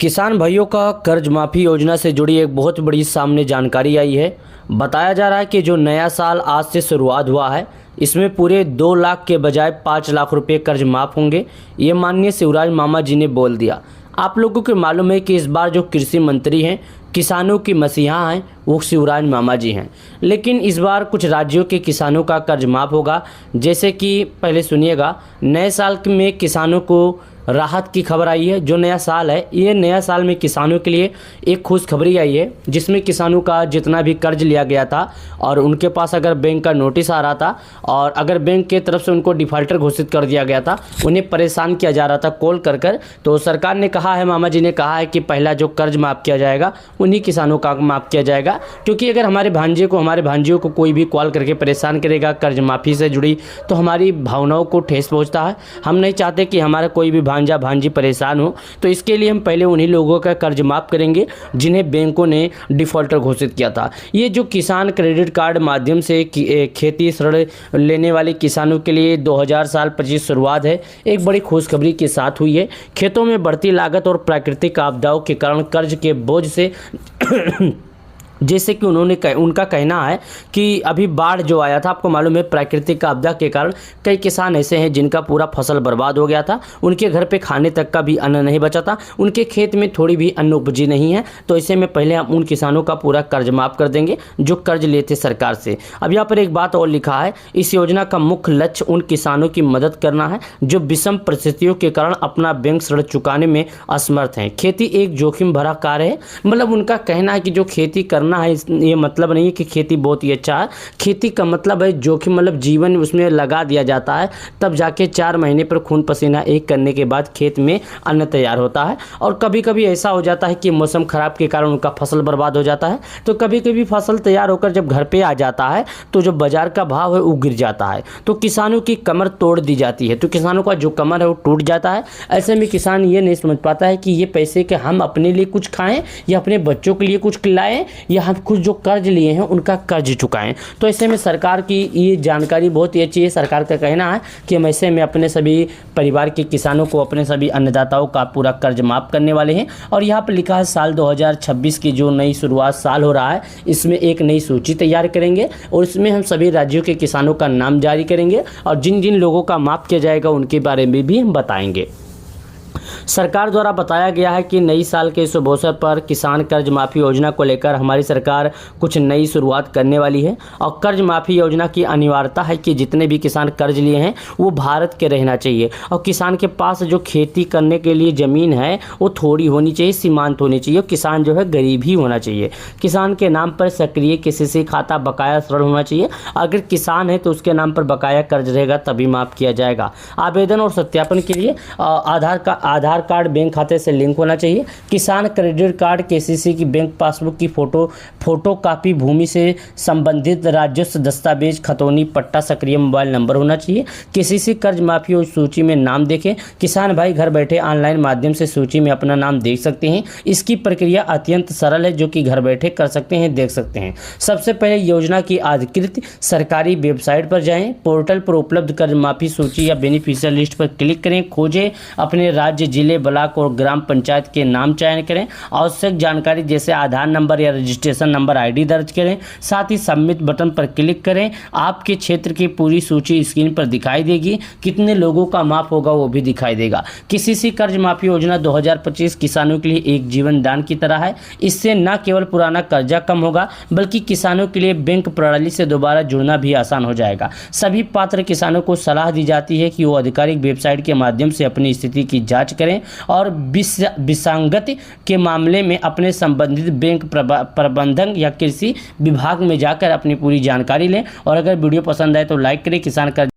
किसान भाइयों का कर्ज माफ़ी योजना से जुड़ी एक बहुत बड़ी सामने जानकारी आई है। बताया जा रहा है कि जो नया साल आज से शुरुआत हुआ है, इसमें पूरे 2 लाख के बजाय 5 लाख रुपए कर्ज माफ़ होंगे। ये माननीय शिवराज मामा जी ने बोल दिया। आप लोगों को मालूम है कि इस बार जो कृषि मंत्री हैं, किसानों की मसीहा हैं, वो शिवराज मामा जी हैं। लेकिन इस बार कुछ राज्यों के किसानों का कर्ज माफ़ होगा। जैसे कि पहले सुनिएगा, नए साल में किसानों को राहत की खबर आई है। जो नया साल है, ये नया साल में किसानों के लिए एक खुशखबरी आई है, जिसमें किसानों का जितना भी कर्ज लिया गया था और उनके पास अगर बैंक का नोटिस आ रहा था और अगर बैंक के तरफ से उनको डिफ़ॉल्टर घोषित कर दिया गया था, उन्हें परेशान किया जा रहा था कॉल कर तो सरकार ने कहा है, मामा जी ने कहा है कि पहला जो कर्ज माफ़ किया जाएगा उन्हीं किसानों का माफ़ किया जाएगा। क्योंकि अगर हमारे भांजियों को कोई भी कॉल करके परेशान करेगा कर्ज माफ़ी से जुड़ी, तो हमारी भावनाओं को ठेस पहुँचता है। हम नहीं चाहते कि हमारा कोई भी भांजा भांजी परेशान हो, तो इसके लिए हम पहले उन्हीं लोगों का कर्ज माफ़ करेंगे जिन्हें बैंकों ने डिफ़ॉल्टर घोषित किया था। ये जो किसान क्रेडिट कार्ड माध्यम से खेती ऋण लेने वाले किसानों के लिए 2025 शुरुआत है, एक बड़ी खुशखबरी के साथ हुई है। खेतों में बढ़ती लागत और प्राकृतिक आपदाओं के कारण कर्ज के बोझ से जैसे कि उनका कहना है कि अभी बाढ़ जो आया था, आपको मालूम है, प्राकृतिक आपदा के कारण कई किसान ऐसे हैं जिनका पूरा फसल बर्बाद हो गया था। उनके घर पे खाने तक का भी अन्न नहीं बचा था, उनके खेत में थोड़ी भी अन्न उपजी नहीं है। तो ऐसे में पहले हम उन किसानों का पूरा कर्ज माफ़ कर देंगे जो कर्ज लेते सरकार से। अब यहाँ पर एक बात और लिखा है, इस योजना का मुख्य लक्ष्य उन किसानों की मदद करना है जो विषम परिस्थितियों के कारण अपना बैंक ऋण चुकाने में असमर्थ हैं। खेती एक जोखिम भरा कार्य है। मतलब उनका कहना है कि जो खेती करना है, ये मतलब नहीं है कि खेती बहुत ही अच्छा है। खेती का मतलब है जोखिम, मतलब जीवन उसमें लगा दिया जाता है, तब जाके 4 महीने पर खून पसीना एक करने के बाद खेत में अन्न तैयार होता है। और कभी कभी ऐसा हो जाता है कि मौसम खराब के कारण उनका फसल बर्बाद हो जाता है। तो कभी कभी फसल तैयार होकर जब घर पे आ जाता है तो जो बाजार का भाव है वो गिर जाता है, तो किसानों की कमर तोड़ दी जाती है। तो किसानों का जो कमर है वो टूट जाता है। ऐसे में किसान ये नहीं समझ पाता है कि ये पैसे के हम अपने लिए कुछ खाएं या अपने बच्चों के लिए कुछ खिलाएं या हम कुछ जो कर्ज लिए हैं उनका कर्ज चुकाएं। तो ऐसे में सरकार की ये जानकारी बहुत ही अच्छी है। सरकार का कहना है कि हम ऐसे में अपने सभी परिवार के किसानों को, अपने सभी अन्नदाताओं का पूरा कर्ज माफ़ करने वाले हैं। और यहाँ पर लिखा है साल 2026 की जो नई शुरुआत साल हो रहा है, इसमें एक नई सूची तैयार करेंगे और इसमें हम सभी राज्यों के किसानों का नाम जारी करेंगे और जिन जिन लोगों का माफ़ किया जाएगा उनके बारे में भी हम बताएंगे। सरकार द्वारा बताया गया है कि नई साल के शुभ अवसर पर किसान कर्ज माफ़ी योजना को लेकर हमारी सरकार कुछ नई शुरुआत करने वाली है। और कर्ज माफ़ी योजना की अनिवार्यता है कि जितने भी किसान कर्ज लिए हैं वो भारत के रहना चाहिए और किसान के पास जो खेती करने के लिए ज़मीन है वो थोड़ी होनी चाहिए, सीमांत होनी चाहिए। किसान जो है गरीब ही होना चाहिए। किसान के नाम पर सक्रिय KCC खाता बकाया ऋण होना चाहिए। अगर किसान है तो उसके नाम पर बकाया कर्ज रहेगा तभी माफ़ किया जाएगा। आवेदन और सत्यापन के लिए आधार कार्ड बैंक खाते से लिंक होना चाहिए। किसान क्रेडिट कार्ड KCC की बैंक पासबुक की फोटो कापी, भूमि से संबंधित राजस्व दस्तावेज, खतौनी पट्टा, सक्रिय मोबाइल नंबर होना चाहिए। KCC कर्ज माफी सूची में नाम देखें। किसान भाई घर बैठे ऑनलाइन माध्यम से सूची में अपना नाम देख सकते हैं। इसकी प्रक्रिया अत्यंत सरल है, जो कि घर बैठे कर सकते हैं, देख सकते हैं। सबसे पहले योजना की अधिकृत सरकारी वेबसाइट पर जाएं। पोर्टल पर उपलब्ध कर्ज माफी सूची या बेनिफिशियल लिस्ट पर क्लिक करें। खोजें, अपने राज्य, जिले, ब्लॉक और ग्राम पंचायत के नाम चयन करें। आवश्यक जानकारी जैसे आधार नंबर या रजिस्ट्रेशन नंबर, ID दर्ज करें। साथ ही सबमिट बटन पर क्लिक करें। आपके क्षेत्र की पूरी सूची स्क्रीन पर दिखाई देगी। कितने लोगों का माफ होगा वो भी दिखाई देगा। KCC कर्ज माफी योजना 2025 किसानों के लिए एक जीवन दान की तरह है। इससे न केवल पुराना कर्जा कम होगा बल्कि किसानों के लिए बैंक प्रणाली से दोबारा जुड़ना भी आसान हो जाएगा। सभी पात्र किसानों को सलाह दी जाती है कि वो आधिकारिक वेबसाइट के माध्यम से अपनी स्थिति की जांच करें और विसंगति के मामले में अपने संबंधित बैंक प्रबंधक या कृषि विभाग में जाकर अपनी पूरी जानकारी लें। और अगर वीडियो पसंद आए तो लाइक करें। किसान कर्ज